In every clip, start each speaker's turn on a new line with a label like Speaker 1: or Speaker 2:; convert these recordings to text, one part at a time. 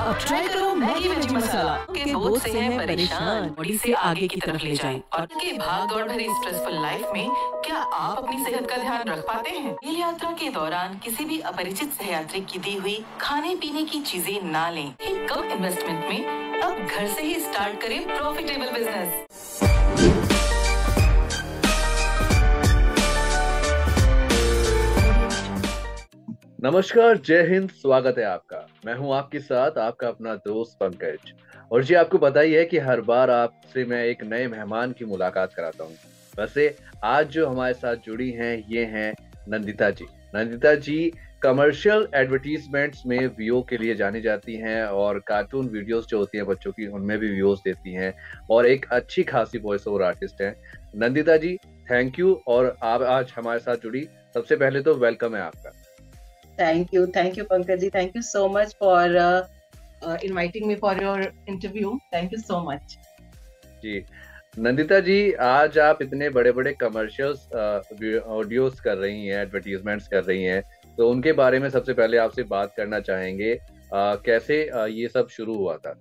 Speaker 1: अब ट्राई करो Maggi veggie मसाला के बोझ से है परेशान, बॉडी से आगे की तरफ ले जाए। और के भाग दौड़ भरी स्ट्रेसफुल लाइफ में क्या आप अपनी सेहत का ध्यान रख पाते हैं? रेल यात्रा के दौरान किसी भी अपरिचित सहयात्री की दी हुई खाने पीने की चीजें ना लें। एक कम इन्वेस्टमेंट में अब घर से ही स्टार्ट करें प्रॉफिटेबल बिजनेस।
Speaker 2: नमस्कार, जय हिंद। स्वागत है आपका। मैं हूं आपके साथ आपका अपना दोस्त पंकज। और जी, आपको पता ही है कि हर बार आपसे मैं एक नए मेहमान की मुलाकात कराता हूं। वैसे आज जो हमारे साथ जुड़ी हैं ये हैं नंदिता जी। नंदिता जी कमर्शियल एडवर्टीजमेंट्स में वीओ के लिए जानी जाती हैं और कार्टून वीडियोस जो होती हैं बच्चों की उनमें भी वीओस देती हैं और एक अच्छी खासी वॉइस ओवर आर्टिस्ट हैं। नंदिता जी, थैंक यू। और आप आज हमारे साथ जुड़ी, सबसे पहले तो वेलकम है आपका।
Speaker 3: Thank you, Pankaj ji. Thank you so much for inviting me for your interview. Thank you so much.
Speaker 2: जी, नंदिता जी, आज आप इतने बड़े बड़े कमर्शियल्स ऑडियोस कर रही हैं, एडवर्टीजमेंट्स कर रही हैं, तो उनके बारे में सबसे पहले आपसे बात करना चाहेंगे। कैसे ये सब शुरू हुआ था?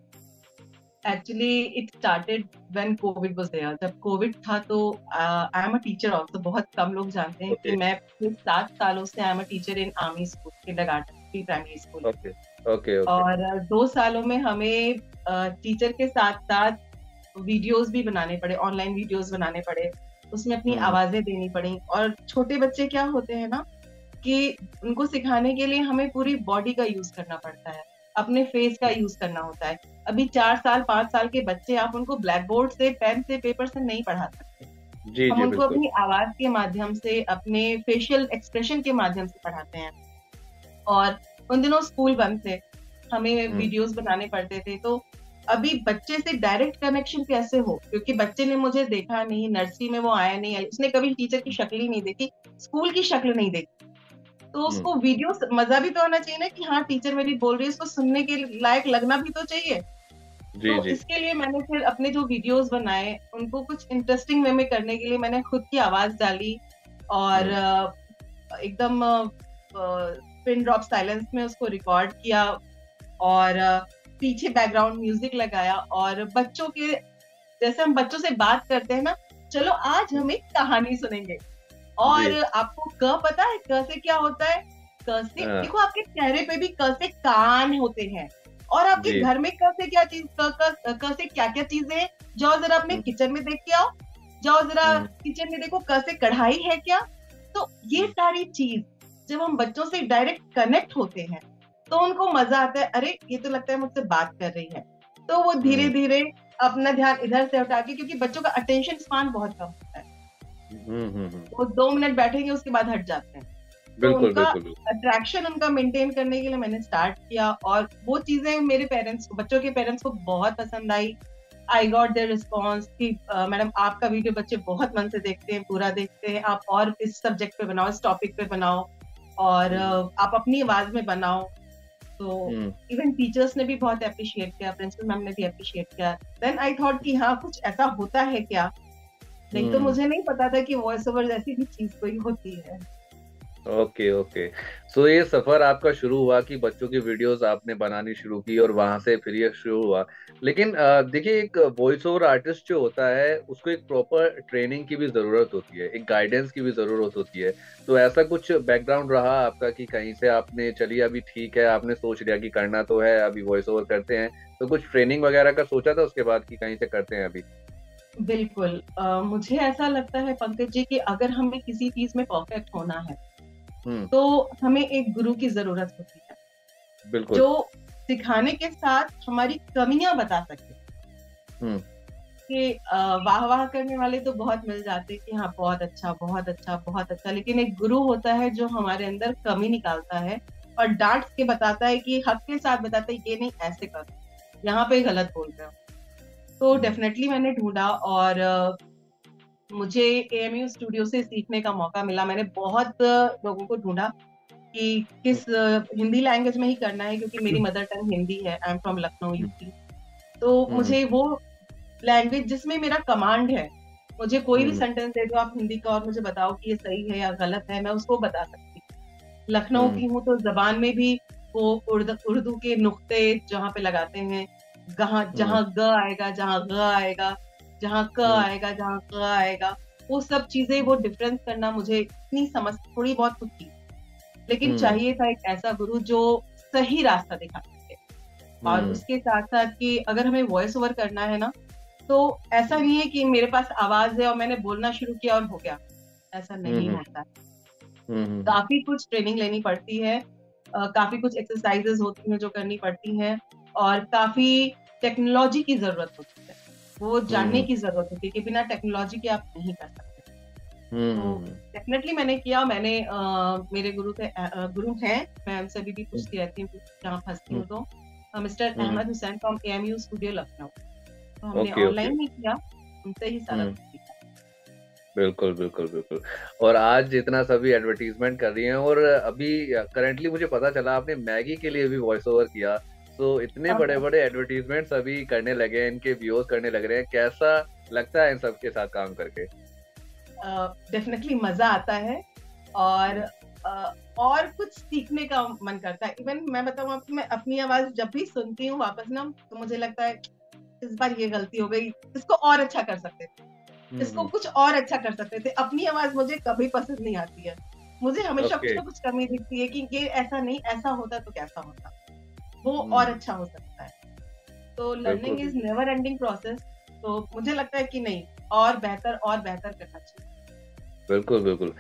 Speaker 3: Actually, it started when COVID was there. जब COVID था तो I am a teacher also. बहुत कम लोग जानते हैं कि मैं 7 सालों से I am a teacher in army school, kindergarten, pre primary school.
Speaker 2: Okay.
Speaker 3: और 2 सालों में हमें टीचर के साथ साथ वीडियोस भी बनाने पड़े, ऑनलाइन वीडियोस बनाने पड़े, उसमें अपनी आवाजें देनी पड़ी। और छोटे बच्चे क्या होते हैं ना कि उनको सिखाने के लिए हमें पूरी बॉडी का यूज करना पड़ता है, अपने फेस का यूज करना होता है। अभी 4 साल 5 साल के बच्चे आप उनको ब्लैक बोर्ड से, पेन से, पेपर से नहीं पढ़ा सकते। हम उनको अपनी आवाज के माध्यम से, अपने फेशियल एक्सप्रेशन के माध्यम से पढ़ाते हैं। और उन दिनों स्कूल बंद थे, हमें वीडियोस बनाने पड़ते थे। तो अभी बच्चे से डायरेक्ट कनेक्शन कैसे हो, क्योंकि बच्चे ने मुझे देखा नहीं, नर्सरी में वो आया नहीं, उसने कभी टीचर की शक्ल ही नहीं देखी, स्कूल की शक्ल नहीं देखी। तो उसको वीडियो मजा भी तो आना चाहिए ना कि हाँ टीचर मेरी बोल रही है, उसको सुनने के लायक लगना भी तो चाहिए। तो इसके लिए मैंने फिर अपने जो वीडियोस बनाए उनको कुछ इंटरेस्टिंग वे में करने के लिए मैंने खुद की आवाज डाली और एकदम पिन ड्रॉप साइलेंस में उसको रिकॉर्ड किया और पीछे बैकग्राउंड म्यूजिक लगाया। और बच्चों के जैसे हम बच्चों से बात करते हैं ना, चलो आज हम एक कहानी सुनेंगे। और आपको क पता है क से क्या होता है? क से देखो, आपके चेहरे पे भी क से कान होते हैं और आपके घर में क से क्या चीज, क से क्या क्या चीजें हैं। जाओ जरा अपने किचन में देख के आओ, जाओ जरा किचन में देखो क से कढ़ाई है क्या। तो ये सारी चीज जब हम बच्चों से डायरेक्ट कनेक्ट होते हैं तो उनको मजा आता है, अरे ये तो लगता है मुझसे बात कर रही है। तो वो धीरे धीरे अपना ध्यान इधर से हटा के, क्योंकि बच्चों का अटेंशन स्पान बहुत कम होता है, वो 2 मिनट बैठेंगे उसके बाद हट जाते हैं। तो उनका अट्रैक्शन उनका मेंटेन करने के लिए मैंने स्टार्ट किया और वो चीजें मेरे पेरेंट्स को, बच्चों के पेरेंट्स को बहुत पसंद आई। आई गॉट देयर रिस्पॉन्स कि मैडम आपका वीडियो बच्चे बहुत मन से देखते हैं, पूरा देखते हैं, आप और इस सब्जेक्ट पे बनाओ, इस टॉपिक पे बनाओ और आप अपनी आवाज में बनाओ। तो इवन टीचर्स ने भी बहुत अप्रिशिएट किया, प्रिंसिपल मैम ने भी अप्रिशिएट किया। देन आई थॉट कि हाँ कुछ ऐसा होता है क्या, नहीं तो मुझे नहीं पता था कि वॉइस ओवर जैसी भी चीज कोई होती है।
Speaker 2: ओके। सो ये सफर आपका शुरू हुआ कि बच्चों की वीडियोस आपने बनानी शुरू की और वहां से फिर ये शुरू हुआ। लेकिन देखिए, एक वॉइस ओवर आर्टिस्ट जो होता है उसको एक प्रॉपर ट्रेनिंग की भी जरूरत होती है, एक गाइडेंस की भी जरूरत होती है। तो ऐसा कुछ बैकग्राउंड रहा आपका कि कहीं से आपने, चलिए अभी ठीक है, आपने सोच लिया कि करना तो है, अभी वॉइस ओवर करते हैं, तो कुछ ट्रेनिंग वगैरह का सोचा था उसके बाद कि कहीं से करते हैं अभी?
Speaker 3: बिल्कुल। मुझे ऐसा लगता है पंकज जी कि अगर हमें किसी चीज में परफेक्ट होना है तो हमें एक गुरु की जरूरत होती है,
Speaker 2: बिल्कुल,
Speaker 3: जो सिखाने के साथ हमारी कमियां बता सके। कि वाह वाह करने वाले तो बहुत मिल जाते कि हाँ बहुत अच्छा बहुत अच्छा बहुत अच्छा, लेकिन एक गुरु होता है जो हमारे अंदर कमी निकालता है और डांट के बताता है कि हक के साथ बताता है ये नहीं ऐसे कर, यहाँ पे गलत बोल रहे हो। तो डेफिनेटली मैंने ढूंढा और मुझे AMU स्टूडियो से सीखने का मौका मिला। मैंने बहुत लोगों को ढूंढा कि किस हिंदी लैंग्वेज में ही करना है, क्योंकि मेरी मदर टंग हिंदी है। I am from Lucknow UP. तो मुझे वो लैंग्वेज जिसमें मेरा कमांड है, मुझे कोई भी सेंटेंस दे दो आप हिंदी का और मुझे बताओ कि ये सही है या गलत है, मैं उसको बता सकती हूँ। लखनऊ की हूँ तो जबान में भी वो उर्दू के नुक्ते जहाँ पे लगाते हैं, जहाँ ग आएगा, जहाँ ग आएगा, जहाँ क आएगा, जहाँ क आएगा, वो सब चीजें, वो डिफरेंस करना मुझे इतनी समझ थोड़ी बहुत कुछ थी, लेकिन चाहिए था एक ऐसा गुरु जो सही रास्ता दिखा सके। और उसके साथ साथ कि अगर हमें वॉइस ओवर करना है ना, तो ऐसा नहीं है कि मेरे पास आवाज है और मैंने बोलना शुरू किया और हो गया, ऐसा नहीं होता है। काफी कुछ ट्रेनिंग लेनी पड़ती है, काफी कुछ एक्सरसाइजेस होती हैं जो करनी पड़ती हैं, और काफी टेक्नोलॉजी की जरूरत होती है, वो जानने की जरूरत होती है कि बिना टेक्नोलॉजी के आप नहीं कर सकते। तो डेफिनेटली मैंने किया। मेरे गुरु हैं, मैं उनसे भी पूछती रहती हूँ जहाँ फंसती हूँ तो। Mister Ahmad Hussain from AMU studio Lucknow, तो हमने ऑनलाइन ही किया, उनसे ही सारा कुछ सीखा।
Speaker 2: बिल्कुल बिल्कुल बिल्कुल। और आज जितना सभी एडवर्टीजमेंट कर रही हैं, और अभी करंटली मुझे पता चला आपने मैगी के लिए भी वॉइस ओवर किया, तो इतने बड़े बड़े एडवर्टीजमेंट अभी करने लगे हैं, इनके व्यूज करने लग रहे हैं, कैसा लगता है इन सब के साथ काम करके?
Speaker 3: डेफिनेटली मजा आता है, और कुछ सीखने का मन करता है। इवन मैं बताऊं आपको, मैं अपनी आवाज जब भी सुनती हूँ वापस ना, तो मुझे लगता है इस बार ये गलती हो गई, इसको और अच्छा कर सकते थे, इसको कुछ और अच्छा कर सकते थे। अपनी आवाज मुझे कभी पसंद नहीं आती है, मुझे हमेशा कुछ ना कुछ कमी दिखती है कि ये ऐसा नहीं, ऐसा होता तो कैसा होता, वो और अच्छा हो सकता है। तो learning is never ending process, तो मुझे लगता है कि नहीं, और बेहतर करना चाहिए।
Speaker 2: बिल्कुल बिल्कुल।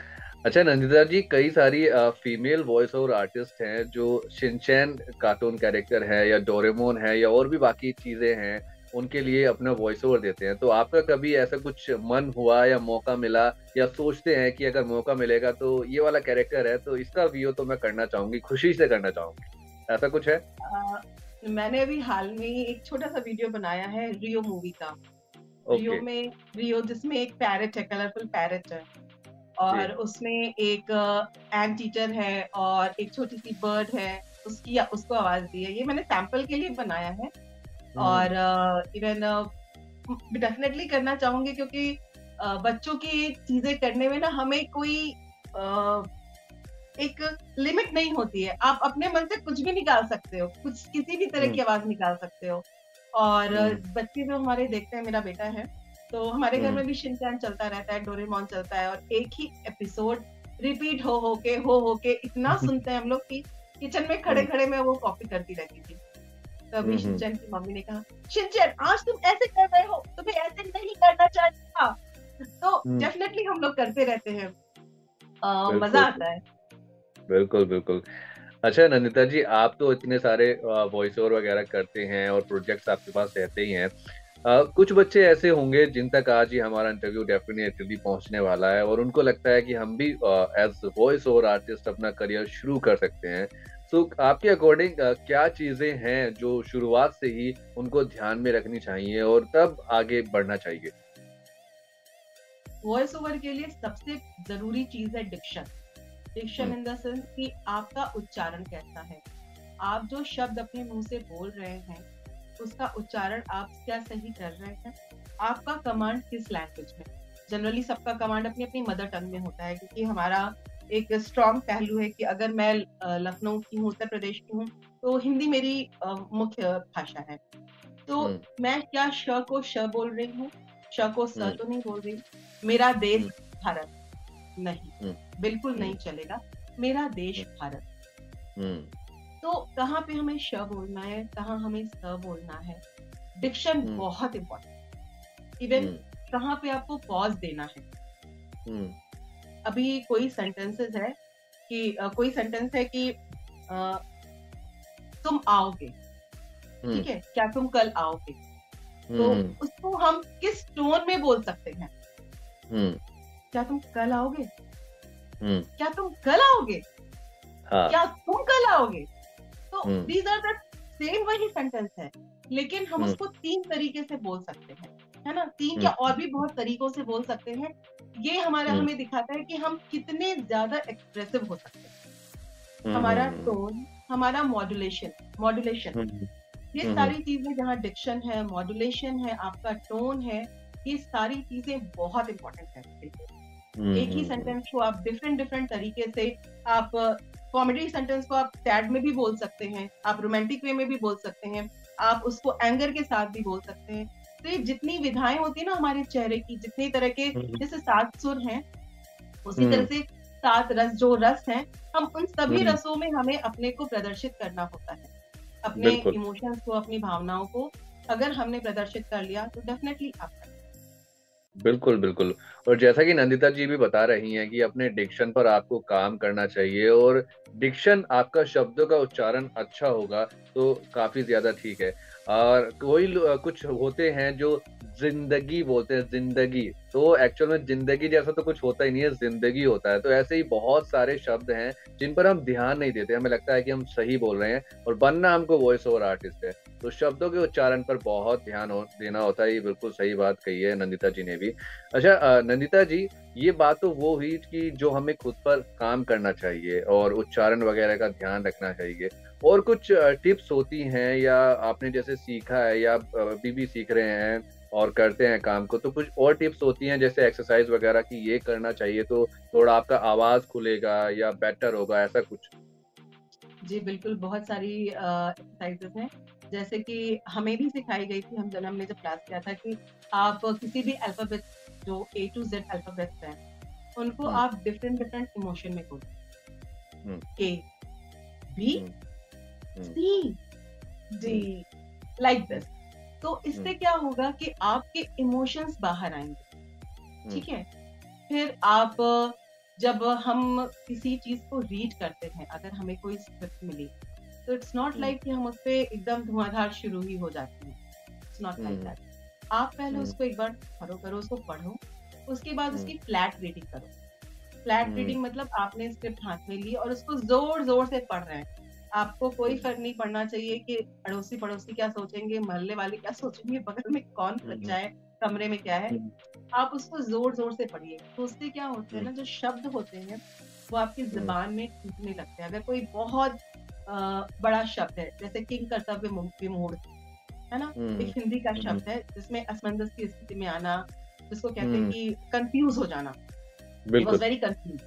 Speaker 2: अच्छा नंदिता जी, कई सारी फीमेल वॉइस ओवर आर्टिस्ट हैं जो शिनचैन कार्टून कैरेक्टर है, या डोरेमोन है, या और भी बाकी चीजें हैं, उनके लिए अपना वॉइस ओवर देते हैं। तो आपका कभी ऐसा कुछ मन हुआ या मौका मिला, या सोचते हैं कि अगर मौका मिलेगा तो ये वाला कैरेक्टर है तो इसका वीओ तो मैं करना चाहूंगी, खुशी से करना चाहूंगी, ऐसा कुछ है?
Speaker 3: मैंने अभी हाल में ही एक छोटा सा वीडियो बनाया है रियो मूवी का। रियो जिसमें एक पैरेट है, कलरफुल पैरेट है, और उसमें एक एंड टीचर है और एक छोटी सी बर्ड है, उसको आवाज दी है। ये मैंने सैंपल के लिए बनाया है, और इवन डेफिनेटली करना चाहूंगी, क्योंकि बच्चों की चीजें करने में ना हमें कोई एक लिमिट नहीं होती है। आप अपने मन से कुछ भी निकाल सकते हो, कुछ किसी भी तरह की आवाज निकाल सकते हो। और बच्चे जो हमारे देखते हैं, मेरा बेटा है, तो हमारे घर में भी शिनचैन चलता रहता है, डोरेमोन चलता है, और एक ही एपिसोड रिपीट हो के इतना सुनते हैं हम लोग कि किचन में खड़े खड़े मैं वो कॉपी करती रहती थी। तभी शिनचैन की मम्मी ने कहा, शिनचैन आज तुम ऐसे कर रहे हो, तुम्हें ऐसे नहीं करना चाहिए था। तो डेफिनेटली हम लोग करते रहते हैं, मजा आता है।
Speaker 2: बिल्कुल बिल्कुल। अच्छा नंदिता जी, आप तो इतने सारे वॉइस ओवर वगैरह करते हैं और प्रोजेक्ट्स आपके पास रहते ही हैं, कुछ बच्चे ऐसे होंगे जिन तक आज ही हमारा इंटरव्यू डेफिनेटली पहुंचने वाला है, और उनको लगता है कि हम भी एज वॉइस ओवर आर्टिस्ट अपना करियर शुरू कर सकते हैं। तो आपके अकॉर्डिंग क्या चीजें हैं जो शुरुआत से ही उनको ध्यान में रखनी चाहिए और तब आगे बढ़ना चाहिए?
Speaker 3: वॉइस ओवर के लिए सबसे जरूरी चीज है डिक्शन इन द सेंस कि आपका उच्चारण कैसा है, आप जो शब्द अपने मुंह से बोल रहे हैं उसका उच्चारण आप क्या सही कर रहे हैं, आपका कमांड किस लैंग्वेज में। जनरली सबका कमांड अपनी अपनी मदर टंग में होता है, क्योंकि हमारा एक स्ट्रॉन्ग पहलू है कि अगर मैं लखनऊ की हूँ, उत्तर प्रदेश की हूँ, तो हिंदी मेरी मुख्य भाषा है। तो मैं क्या श को श बोल रही हूँ, श को स तो नहीं बोल रही। मेरा देश भारत नहीं, बिल्कुल नहीं चलेगा, मेरा देश भारत। तो कहाँ पे हमें श बोलना है, कहाँ हमें स बोलना है, डिक्शन बहुत इम्पोर्टेंट। इवन कहाँ पे आपको पॉज देना है। अभी कोई सेंटेंसेस है कि कोई सेंटेंस है कि तुम आओगे, ठीक है, क्या तुम कल आओगे, तो उसको हम किस टोन में बोल सकते हैं? क्या तुम कल आओगे, क्या तुम कल आओगे, क्या तुम कल आओगे। तो दीज आर द सेम वही सेंटेंस है, लेकिन हम उसको 3 तरीके से बोल सकते हैं, है ना, 3 या और भी बहुत तरीकों से बोल सकते हैं। ये हमें दिखाता है कि हम कितने ज्यादा एक्सप्रेसिव हो सकते हैं। हमारा टोन, हमारा मॉड्यूलेशन, ये सारी चीजें, जहाँ डिक्शन है, मॉड्यूलेशन है, आपका टोन है, ये सारी चीजें बहुत इंपॉर्टेंट है। एक ही सेंटेंस को आप डिफरेंट तरीके से आप कॉमेडी सेंटेंस को आप सैड में भी बोल सकते हैं, आप रोमांटिक वे में भी बोल सकते हैं, आप उसको एंगर के साथ भी बोल सकते हैं। तो ये जितनी विधाएं होती है ना हमारे चेहरे की, जितनी तरह के, जैसे 7 सुर हैं, उसी तरह से 7 रस, जो रस हैं, हम उन सभी रसों में हमें अपने को प्रदर्शित करना होता है। अपने इमोशंस को, अपनी भावनाओं को अगर हमने प्रदर्शित कर लिया तो डेफिनेटली आप कर।
Speaker 2: बिल्कुल, बिल्कुल। और जैसा कि नंदिता जी भी बता रही हैं कि अपने डिक्शन पर आपको काम करना चाहिए, और डिक्शन, आपका शब्दों का उच्चारण अच्छा होगा तो काफ़ी ज़्यादा ठीक है। और कुछ होते हैं जो ज़िंदगी बोलते हैं, ज़िंदगी, तो एक्चुअल में ज़िंदगी जैसा तो कुछ होता ही नहीं है, ज़िंदगी होता है। तो ऐसे ही बहुत सारे शब्द हैं जिन पर हम ध्यान नहीं देते, हमें लगता है कि हम सही बोल रहे हैं और बनना हमको वॉइस ओवर आर्टिस्ट है। तो शब्दों के उच्चारण पर बहुत ध्यान देना होता है। ये बिल्कुल सही बात कही है नंदिता जी ने भी। अच्छा, नंदिता जी, ये बात तो वो हुई कि जो हमें खुद पर काम करना चाहिए और उच्चारण वगैरह का ध्यान रखना चाहिए। और कुछ टिप्स होती हैं, या आपने जैसे सीखा है या अभी भी सीख रहे हैं और करते हैं काम को, तो कुछ और टिप्स होती हैं जैसे एक्सरसाइज वगैरह की, ये करना चाहिए तो थोड़ा आपका आवाज खुलेगा या बेटर होगा, ऐसा कुछ?
Speaker 3: जी बिल्कुल, बहुत सारी एक्सरसाइजेस हैं, जैसे कि हमें भी सिखाई गई थी, हमने जब क्लास किया था कि आप किसी भी अल्फाबेट, जो A to Z अल्फाबेट्स हैं, उनको आप डिफरेंट डिफरेंट इमोशन में बोलो। A, B, C, D, like this. तो इससे क्या होगा कि आपके इमोशंस बाहर आएंगे, ठीक है। फिर आप, जब हम किसी चीज को रीड करते हैं, अगर हमें कोई स्क्रिप्ट मिली, तो इट्स नॉट लाइक कि हम उस पे एकदम धुआंधार शुरू ही हो जाती है। It's not like that. आप पहले उसको एक बार करो, उसको पढ़ो, उसके बाद उसकी फ्लैट रीडिंग करो। फ्लैट रीडिंग मतलब आपने स्क्रिप्ट हाथ में ली और उसको जोर जोर से पढ़ रहे हैं। आपको कोई फर्क नहीं पड़ना चाहिए कि अड़ोसी पड़ोसी क्या सोचेंगे, मोहल्ले वाले क्या सोचेंगे, बगल में कौन बच्चा है, कमरे में क्या है। आप उसको जोर जोर से पढ़िए। तो उससे क्या होता है ना, जो शब्द होते हैं वो आपकी जुबान में टूटने लगते हैं। अगर कोई बहुत बड़ा शब्द है, जैसे किंग कर्तव्य विमूढ़, है ना, एक हिंदी का शब्द है जिसमें असमंजस की स्थिति में आना, जिसको कहते हैं कि कंफ्यूज हो जाना, वॉज वेरी कंफ्यूज।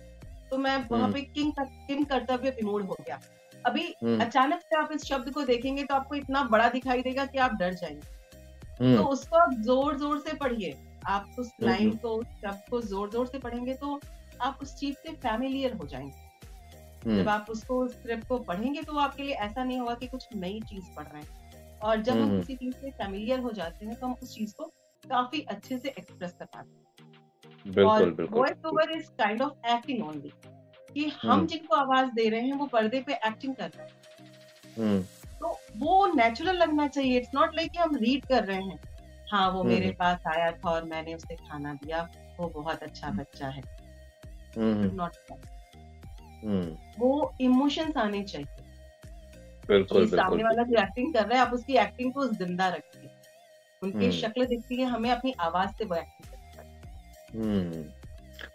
Speaker 3: तो मैं वहां पे किंग कर्तव्य विमूढ़ हो गया। अभी अचानक से आप इस शब्द को देखेंगे तो आपको इतना बड़ा दिखाई देगा कि आप डर जाएंगे। तो उसको आप जोर जोर से पढ़िए। आप उस लाइन को, शब्द को जोर जोर से पढ़ेंगे तो आप उस चीज से फैमिलियर हो जाएंगे। जब आप उसको, स्क्रिप्ट को पढ़ेंगे तो आपके लिए ऐसा नहीं होगा कि कुछ नई चीज पढ़ रहे हैं। और जब हम किसी चीज से फैमिलियर हो जाते हैं तो हम उस चीज को काफी अच्छे से एक्सप्रेस कर पाते हैं। और voice over is kind of acting only, कि हम जिनको आवाज दे रहे हैं वो पर्दे पे एक्टिंग कर रहे हैं। तो वो नेचुरल लगना चाहिए। इट्स नॉट लाइक कि हम रीड कर रहे हैं, हाँ वो मेरे पास आया था और मैंने उसे खाना दिया, वो बहुत अच्छा बच्चा है। नॉट, वो इमोशंस आने चाहिए।
Speaker 2: बिल्कुल,
Speaker 3: सामने वाला जो एक्टिंग कर रहा है, आप उसकी एक्टिंग को जिंदा रखिए। उनकी शक्ल दिखती है, हमें अपनी आवाज से वो एक्टिंग करनी है।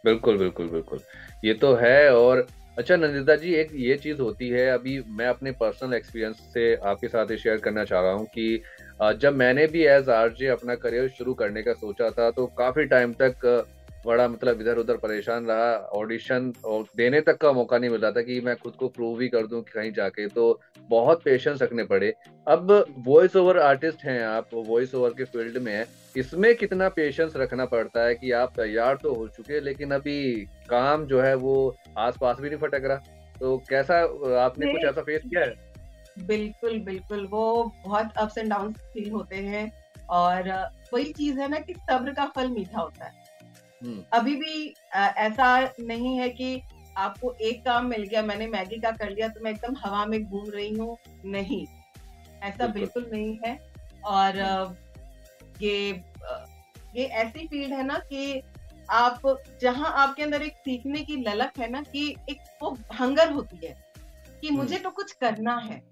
Speaker 2: बिल्कुल, बिल्कुल, बिल्कुल, ये तो है। और अच्छा नंदिता जी, एक ये चीज होती है, अभी मैं अपने पर्सनल एक्सपीरियंस से आपके साथ ये शेयर करना चाह रहा हूँ कि जब मैंने भी एज आरजे अपना करियर शुरू करने का सोचा था, तो काफी टाइम तक बड़ा मतलब इधर उधर परेशान रहा। ऑडिशन और देने तक का मौका नहीं मिल रहा था कि मैं खुद को प्रूव भी कर दूं कहीं जाके, तो बहुत पेशेंस रखने पड़े। अब वॉइस ओवर आर्टिस्ट हैं आप, वॉइस ओवर के फील्ड में है, इसमें कितना पेशेंस रखना पड़ता है कि आप तैयार तो हो चुके लेकिन अभी काम जो है वो आसपास भी नहीं फटक रहा, तो कैसा, आपने कुछ ऐसा फेस किया है?
Speaker 3: बिल्कुल बिल्कुल, वो बहुत अप्स एंड डाउन फील होते हैं। और वही चीज है ना कि सब्र का फल मीठा होता है। अभी भी ऐसा नहीं है कि आपको एक काम मिल गया, मैंने मैगी का कर लिया तो मैं एकदम हवा में घूम रही हूँ, नहीं, ऐसा बिल्कुल नहीं है। और ये ऐसी फील्ड है ना कि आप, जहाँ आपके अंदर एक सीखने की ललक है ना, कि एक वो हंगर होती है कि मुझे तो कुछ करना है।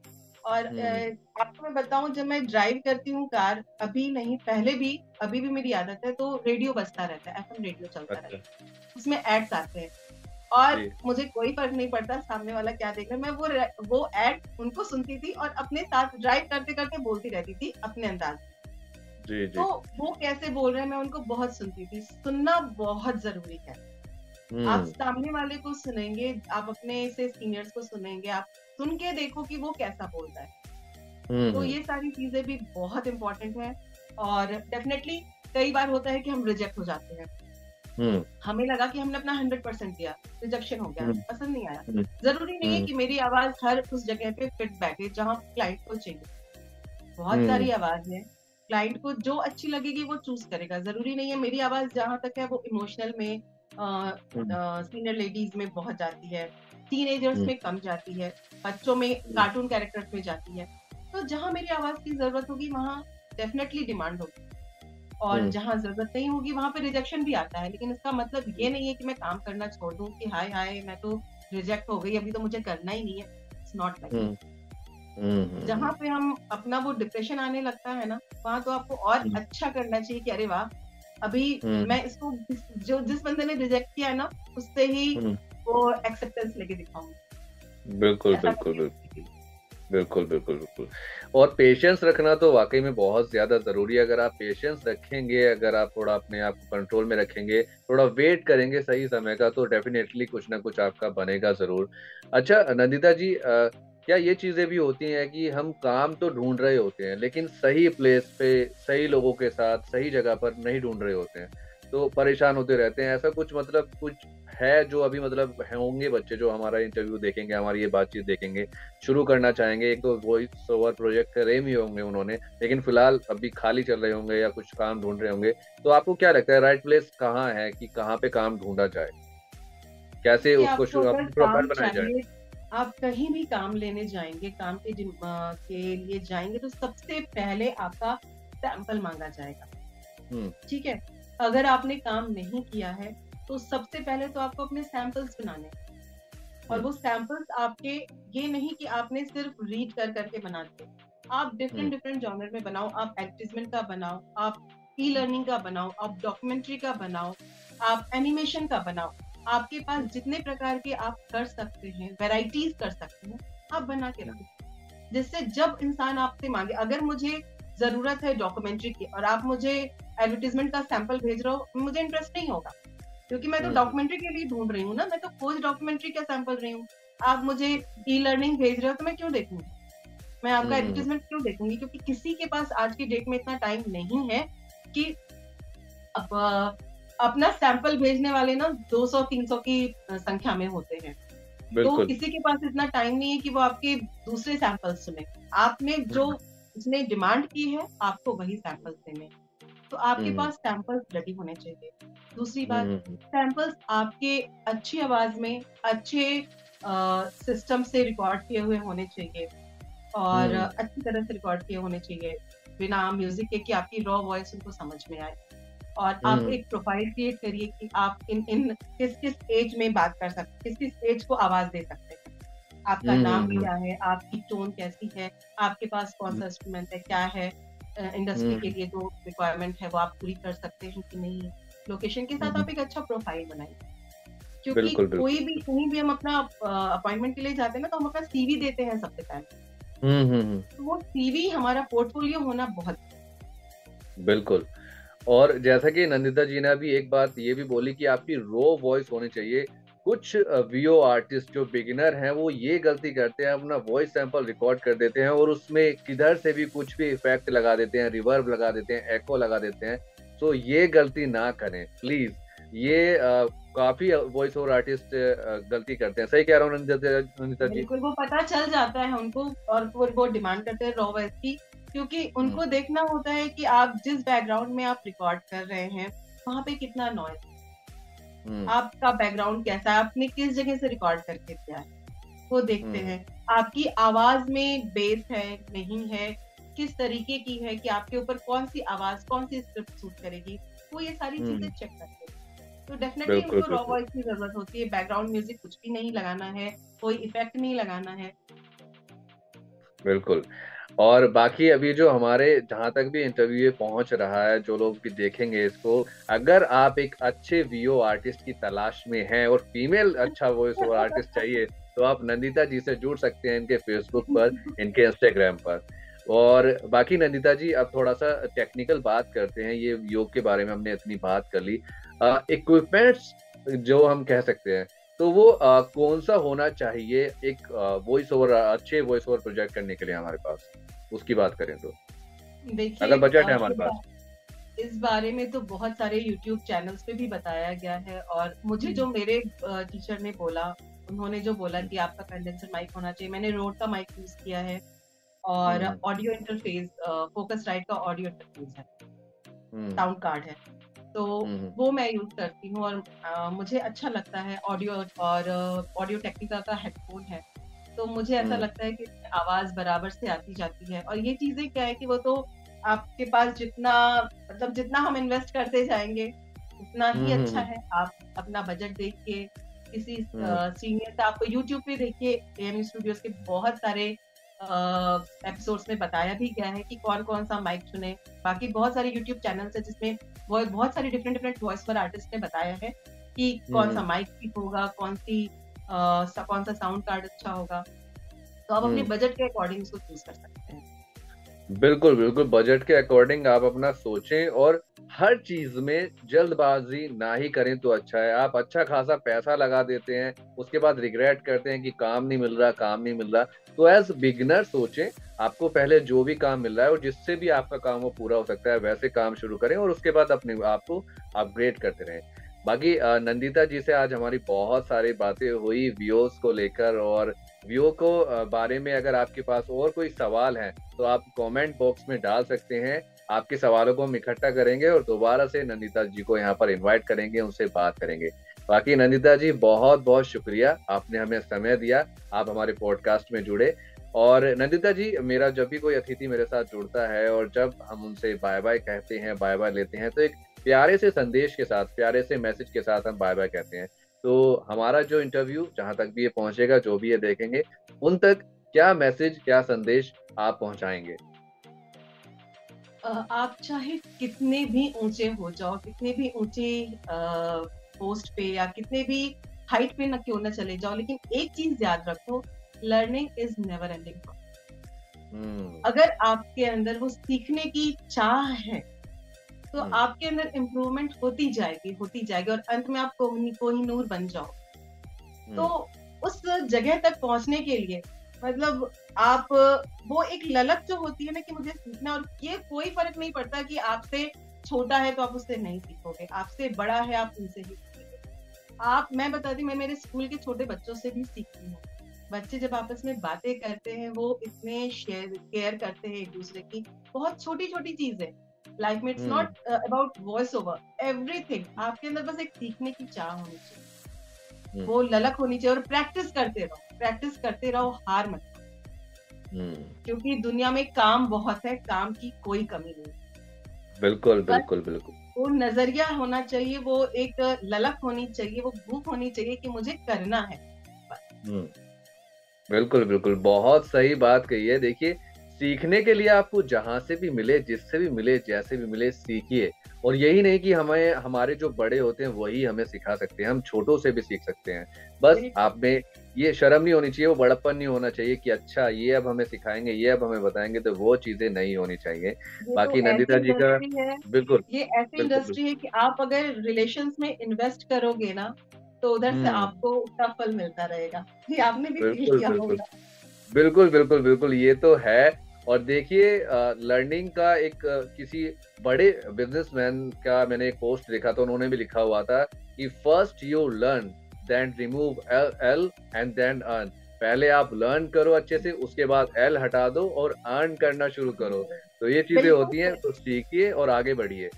Speaker 3: और आपको मैं बताऊं, जब मैं ड्राइव करती हूँ कार, अभी नहीं पहले भी, अभी भी मेरी आदत है, तो रेडियो बजता रहता है, FM रेडियो चलता रहता है, उसमें एड्स आते हैं और मुझे कोई फर्क नहीं पड़ता सामने वाला क्या देख रहा है। मैं वो एड उनको सुनती थी और अपने साथ ड्राइव करते करते बोलती रहती थी अपने अंदाज में। तो वो कैसे बोल रहे हैं मैं उनको बहुत सुनती थी। सुनना बहुत जरूरी है। आप सामने वाले को सुनेंगे, आप अपने से सीनियर्स को सुनेंगे, आप सुन के देखो कि वो कैसा बोलता है। तो ये सारी चीजें भी बहुत इम्पोर्टेंट है। और डेफिनेटली कई बार होता है कि हम रिजेक्ट हो जाते हैं। हमें लगा कि हमने अपना 100% दिया, रिजेक्शन हो गया, पसंद नहीं आया। जरूरी नहीं है कि मेरी आवाज हर उस जगह पे फिट बैठे जहाँ क्लाइंट को चाहिए। बहुत सारी आवाज है, क्लाइंट को जो अच्छी लगेगी वो चूज करेगा। जरूरी नहीं है मेरी आवाज जहाँ तक है वो इमोशनल में सीनियर लेडीज में बहुत जाती है, टीनेजर्स में कम जाती है, बच्चों में कार्टून कैरेक्टर्स में जाती है। तो जहाँ मेरी आवाज की जरूरत होगी वहाँ डेफिनेटली डिमांड होगी, और जहाँ जरूरत नहीं होगी वहां पे रिजेक्शन भी आता है। लेकिन इसका मतलब ये नहीं है कि मैं काम करना छोड़ दूं कि हाय हाय मैं तो रिजेक्ट हो गई, अभी तो मुझे करना ही नहीं है। It's not like. जहाँ पे हम अपना वो डिप्रेशन आने लगता है ना, वहां तो आपको और अच्छा करना चाहिए कि अरे वाह, अभी मैं इसको जिस बंदे ने रिजेक्ट किया है ना, उससे ही वो एक्सेप्टेंस लेके दिखाऊंगी।
Speaker 2: बिल्कुल बिल्कुल बिल्कुल बिल्कुल बिल्कुल बिल्कुल। और पेशेंस रखना तो वाकई में बहुत ज्यादा जरूरी है। अगर आप पेशेंस रखेंगे, अगर आप थोड़ा अपने आप को कंट्रोल में रखेंगे, थोड़ा वेट करेंगे सही समय का, तो डेफिनेटली कुछ ना कुछ आपका बनेगा जरूर। अच्छा नंदिता जी, क्या ये चीजें भी होती हैं कि हम काम तो ढूंढ रहे होते हैं लेकिन सही प्लेस पे सही लोगों के साथ सही जगह पर नहीं ढूंढ रहे होते हैं, तो परेशान होते रहते हैं? ऐसा कुछ मतलब कुछ है जो अभी मतलब होंगे बच्चे जो हमारा इंटरव्यू देखेंगे, हमारी ये बातचीत देखेंगे, शुरू करना चाहेंगे, एक तो वॉइस ओवर प्रोजेक्ट करे ही होंगे उन्होंने, लेकिन फिलहाल अभी खाली चल रहे होंगे या कुछ काम ढूंढ रहे होंगे, तो आपको क्या लगता है राइट प्लेस कहाँ है कि कहाँ पे काम ढूंढा जाए, कैसे उसको अपनी प्रोफाइल बनाई जाए?
Speaker 3: आप कहीं भी काम लेने जाएंगे, काम के लिए जाएंगे, तो सबसे पहले आपका सैंपल मांगा जाएगा। ठीक है, अगर आपने काम नहीं किया है तो सबसे पहले तो आपको अपने सैंपल्स बनाने, और वो सैंपल्स आपके ये नहीं कि आपने सिर्फ रीड कर करके बना दिए। आप डिफरेंट जॉनर में बनाओ, आप एडवर्टाइजमेंट का बनाओ, आप ई लर्निंग का बनाओ, आप डॉक्यूमेंट्री का बनाओ, आप एनिमेशन का बनाओ। आपके पास जितने प्रकार के आप कर सकते हैं, वैरायटीज कर सकते हैं, आप बना के रखो, जिससे जब इंसान आपसे मांगे, अगर मुझे जरूरत है डॉक्यूमेंट्री की और आप मुझे एडवर्टीजमेंट का सैंपल भेज रहे हो, मुझे इंटरेस्ट नहीं होगा, क्योंकि मैं तो डॉक्यूमेंट्री के लिए ढूंढ रही हूँ ना, मैं तो खोज डॉक्यूमेंट्री का सैंपल रही हूँ। आप मुझे ई लर्निंग भेज रहे हो तो मैं क्यों देखूंगी, मैं आपका एडवर्टीजमेंट क्यों देखूंगी? क्योंकि किसी के पास आज की डेट में इतना टाइम नहीं है कि अपना सैंपल भेजने वाले ना 200-300 की संख्या में होते हैं। तो किसी के पास इतना टाइम नहीं है कि वो आपके दूसरे सैंपल सुने। आपने जो उसने डिमांड की है, आपको वही सैंपल्स देने, तो आपके पास सैंपल्स रेडी होने चाहिए। दूसरी बात, सैंपल्स आपके अच्छी आवाज में, अच्छे सिस्टम से रिकॉर्ड किए हुए होने चाहिए, और अच्छी तरह से रिकॉर्ड किए होने चाहिए, बिना म्यूजिक के, कि आपकी रॉ वॉइस उनको समझ में आए। और आप एक प्रोफाइल क्रिएट करिए कि आप इन किस किस एज में बात कर सकते, किस किस एज को आवाज दे सकते हैं, आपका नाम क्या है, आपकी टोन कैसी है, आपके पास कौन सा इंस्ट्रूमेंट है, क्या है, इंडस्ट्री के लिए जो रिक्वायरमेंट है वो आप पूरी कर सकते हैं कि नहीं। लोकेशन के साथ आप एक अच्छा प्रोफाइल बनाइए, क्योंकि कोई भी कहीं भी हम अपना अपॉइंटमेंट के लिए जाते हैं ना, तो हम अपना सीवी देते हैं सबसे पहले। तो वो सीवी हमारा पोर्टफोलियो होना बहुत।
Speaker 2: बिल्कुल। और जैसा कि नंदिता जी ने अभी एक बात ये भी बोली कि आपकी रॉ वॉइस होनी चाहिए। कुछ वीओ आर्टिस्ट जो बिगिनर हैं वो ये गलती करते हैं, अपना वॉइस सैंपल रिकॉर्ड कर देते हैं और उसमें किधर से भी कुछ भी इफेक्ट लगा देते हैं, रिवर्ब लगा देते हैं, एको लगा देते हैं। तो ये गलती ना करें प्लीज। ये काफी वॉइस ओवर आर्टिस्ट गलती करते हैं। सही कह रहा हूँ नंदिता जी?
Speaker 3: बिल्कुल, वो पता चल जाता है उनको और वो डिमांड करते हैं रॉ वॉइस की, क्योंकि उनको देखना होता है कि आप जिस बैकग्राउंड में आप रिकॉर्ड कर रहे हैं वहां पे कितना नॉइज, आपका बैकग्राउंड कैसा है, आपने किस जगह से रिकॉर्ड करके दिया है, वो देखते हैं। आपकी आवाज में बेस है नहीं है, किस तरीके की है, कि आपके ऊपर कौन सी आवाज, कौन सी स्क्रिप्ट सूट करेगी, वो ये सारी चीजें चेक करते हैं। तो डेफिनेटली उनको रॉ वॉइस की जरूरत होती है। बैकग्राउंड म्यूजिक कुछ भी नहीं लगाना है, कोई इफेक्ट नहीं लगाना है।
Speaker 2: बिल्कुल। और बाकी अभी जो हमारे जहां तक भी इंटरव्यू पहुंच रहा है, जो लोग भी देखेंगे इसको, अगर आप एक अच्छे वीओ आर्टिस्ट की तलाश में हैं और फीमेल अच्छा वॉइस ओवर आर्टिस्ट चाहिए, तो आप नंदिता जी से जुड़ सकते हैं इनके फेसबुक पर, इनके इंस्टाग्राम पर। और बाकी नंदिता जी अब थोड़ा सा टेक्निकल बात करते हैं। ये योग के बारे में हमने इतनी बात कर ली। इक्विपमेंट्स जो हम कह सकते हैं, तो वो कौन सा होना चाहिए एक वॉइस ओवर, अच्छे वॉइस ओवर प्रोजेक्ट करने के लिए हमारे पास, उसकी बात करें तो,
Speaker 3: देखिए
Speaker 2: अगर बजट है हमारे पास।
Speaker 3: इस बारे में तो बहुत सारे यूट्यूब चैनल्स पे भी बताया गया है, और मुझे जो मेरे टीचर ने बोला, उन्होंने जो बोला कि आपका कंडेंसर माइक होना चाहिए, मैंने रोड का माइक यूज किया है, और ऑडियो इंटरफेस फोकस राइट का ऑडियो इंटरफेस है, साउंड कार्ड है, तो वो मैं यूज करती हूँ, और मुझे अच्छा लगता है। ऑडियो और ऑडियो टेक्निका का हेडफोन है, तो मुझे ऐसा लगता है कि आवाज बराबर से आती जाती है। और ये चीजें क्या है कि वो तो आपके पास जितना, मतलब जितना हम इन्वेस्ट करते जाएंगे उतना ही अच्छा है। आप अपना बजट देख के किसी सीनियर से, आपको यूट्यूब पे देखिए, एएमयू स्टूडियोज के बहुत सारे एपिसोड्स में बताया भी गया है कि कौन कौन सा माइक चुने। बाकी बहुत सारे यूट्यूब चैनल्स है जिसमें बहुत सारी डिफरेंट डिफरेंट वॉइस पर आर्टिस्ट ने बताया है कि कौन सा माइक ठीक होगा, कौन सा साउंड कार्ड अच्छा होगा। तो आप अपने बजट के अकॉर्डिंग इसको चूज कर सकते हैं।
Speaker 2: बिल्कुल बिल्कुल, बजट के अकॉर्डिंग आप अपना सोचें, और हर चीज में जल्दबाजी ना ही करें तो अच्छा है। आप अच्छा खासा पैसा लगा देते हैं, उसके बाद रिग्रेट करते हैं कि काम नहीं मिल रहा, काम नहीं मिल रहा। तो एज बिगिनर सोचें, आपको पहले जो भी काम मिल रहा है और जिससे भी आपका काम वो पूरा हो सकता है, वैसे काम शुरू करें, और उसके बाद अपने आप को अपग्रेड करते रहें। बाकी नंदिता जी से आज हमारी बहुत सारी बातें हुई व्यूअर्स को लेकर, और व्यू को बारे में अगर आपके पास और कोई सवाल है तो आप कमेंट बॉक्स में डाल सकते हैं। आपके सवालों को हम इकट्ठा करेंगे और दोबारा से नंदिता जी को यहाँ पर इनवाइट करेंगे, उनसे बात करेंगे। बाकी नंदिता जी, बहुत बहुत शुक्रिया, आपने हमें समय दिया, आप हमारे पॉडकास्ट में जुड़े। और नंदिता जी, मेरा जब भी कोई अतिथि मेरे साथ जुड़ता है और जब हम उनसे बाय बाय कहते हैं, बाय बाय लेते हैं, तो एक प्यारे से संदेश के साथ, प्यारे से मैसेज के साथ हम बाय बाय कहते हैं। तो हमारा जो इंटरव्यू जहां तक भी ये पहुंचेगा, जो भी ये देखेंगे, उन तक क्या मैसेज, क्या संदेश आप पहुंचाएंगे?
Speaker 3: आप चाहे कितने भी ऊंचे हो जाओ, कितने भी ऊंचे पोस्ट पे या कितने भी हाइट पे ना क्यों ना चले जाओ, लेकिन एक चीज याद रखो, लर्निंग इज नेवर एंडिंग। अगर आपके अंदर वो सीखने की चाह है तो आपके अंदर इम्प्रूवमेंट होती जाएगी और अंत में आप कोहिनूर बन जाओ। तो उस जगह तक पहुंचने के लिए, मतलब आप, वो एक ललक जो होती है ना कि मुझे सीखना, और ये कोई फर्क नहीं पड़ता कि आपसे छोटा है तो आप उससे नहीं सीखोगे, आपसे बड़ा है आप उनसे ही सीखोगे। मैं बताती हूँ, मैं मेरे स्कूल के छोटे बच्चों से भी सीखती हूँ। बच्चे जब आपस में बातें करते हैं, वो इतने केयर करते हैं एक दूसरे की, बहुत छोटी छोटी चीजें लाइफ में। It's not about voice over, everything. आपके अंदर बस एक सीखने की चाह होनी चाहिए, वो ललक होनी चाहिए, और प्रैक्टिस करते रहो, हार मत करो, क्योंकि दुनिया में काम बहुत है, काम की कोई कमी नहीं।
Speaker 2: बिल्कुल बिल्कुल बिल्कुल,
Speaker 3: वो नजरिया होना चाहिए, वो एक ललक होनी चाहिए, वो भूख होनी चाहिए कि मुझे करना है।
Speaker 2: बिल्कुल बिल्कुल, बहुत सही बात कही है। देखिए, सीखने के लिए आपको जहां से भी मिले, जिससे भी मिले, जैसे भी मिले, सीखिए। और यही नहीं कि हमें, हमारे जो बड़े होते हैं वही हमें सिखा सकते हैं, हम छोटों से भी सीख सकते हैं। बस आप में ये शर्म नहीं होनी चाहिए, वो बड़प्पन नहीं होना चाहिए कि अच्छा ये अब हमें सिखाएंगे, ये अब हमें बताएंगे, तो वो चीजें नहीं होनी चाहिए। बाकी
Speaker 3: तो
Speaker 2: नंदिता जी का बिल्कुल,
Speaker 3: ये ऐसी इंडस्ट्री है कि आप अगर रिलेशंस में इन्वेस्ट करोगे ना, तो उधर से आपको उसका फल मिलता रहेगा। ये आपने भी फील
Speaker 2: बिल्कुल
Speaker 3: किया
Speaker 2: बिल्कुल
Speaker 3: होगा।
Speaker 2: बिल्कुल बिल्कुल बिल्कुल, ये तो है। और देखिए, लर्निंग का एक किसी बड़े बिजनेसमैन का मैंने एक पोस्ट देखा था, उन्होंने भी लिखा हुआ था कि first you learn, then remove L and then earn. पहले आप लर्न करो अच्छे से, उसके बाद एल हटा दो और अर्न करना शुरू करो। तो ये चीजें होती हैं, तो सीखिए और आगे बढ़िए।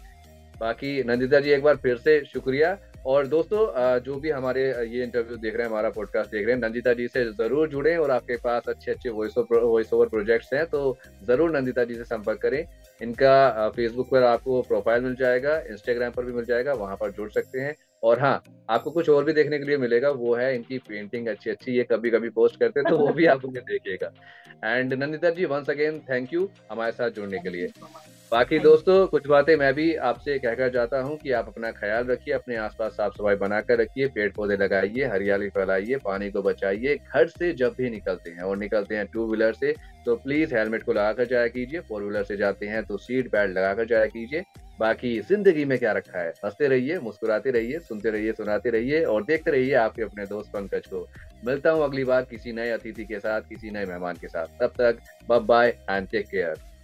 Speaker 2: बाकी नंदिता जी, एक बार फिर से शुक्रिया। और दोस्तों, जो भी हमारे ये इंटरव्यू देख रहे हैं, हमारा पॉडकास्ट देख रहे हैं, नंदिता जी से जरूर जुड़ें, और आपके पास अच्छे अच्छे वॉइस ओवर प्रोजेक्ट्स हैं तो जरूर नंदिता जी से संपर्क करें। इनका फेसबुक पर आपको प्रोफाइल मिल जाएगा, इंस्टाग्राम पर भी मिल जाएगा, वहां पर जुड़ सकते हैं। और हाँ, आपको कुछ और भी देखने के लिए मिलेगा, वो है इनकी पेंटिंग अच्छी अच्छी, ये कभी कभी पोस्ट करते हैं, तो वो भी आप उन्हें देखिएगा। And Nandita ji, once again thank you हमारे साथ जुड़ने के लिए। बाकी दोस्तों, कुछ बातें मैं भी आपसे कहकर जाता हूँ कि आप अपना ख्याल रखिए, अपने आसपास साफ सफाई बनाकर रखिए, पेड़ पौधे लगाइए, हरियाली फैलाइए, पानी को बचाइए। घर से जब भी निकलते हैं, और निकलते हैं टू व्हीलर से, तो प्लीज हेलमेट को लगाकर जाया कीजिए। फोर व्हीलर से जाते हैं तो सीट बेल्ट लगाकर जाया कीजिए। बाकी जिंदगी में क्या रखा है। हंसते रहिए, मुस्कुराते रहिए, सुनते रहिए, सुनाते रहिए और देखते रहिए आपके अपने दोस्त पंकज को। मिलता हूँ अगली बार किसी नए अतिथि के साथ, किसी नए मेहमान के साथ। तब तक bye bye and take care.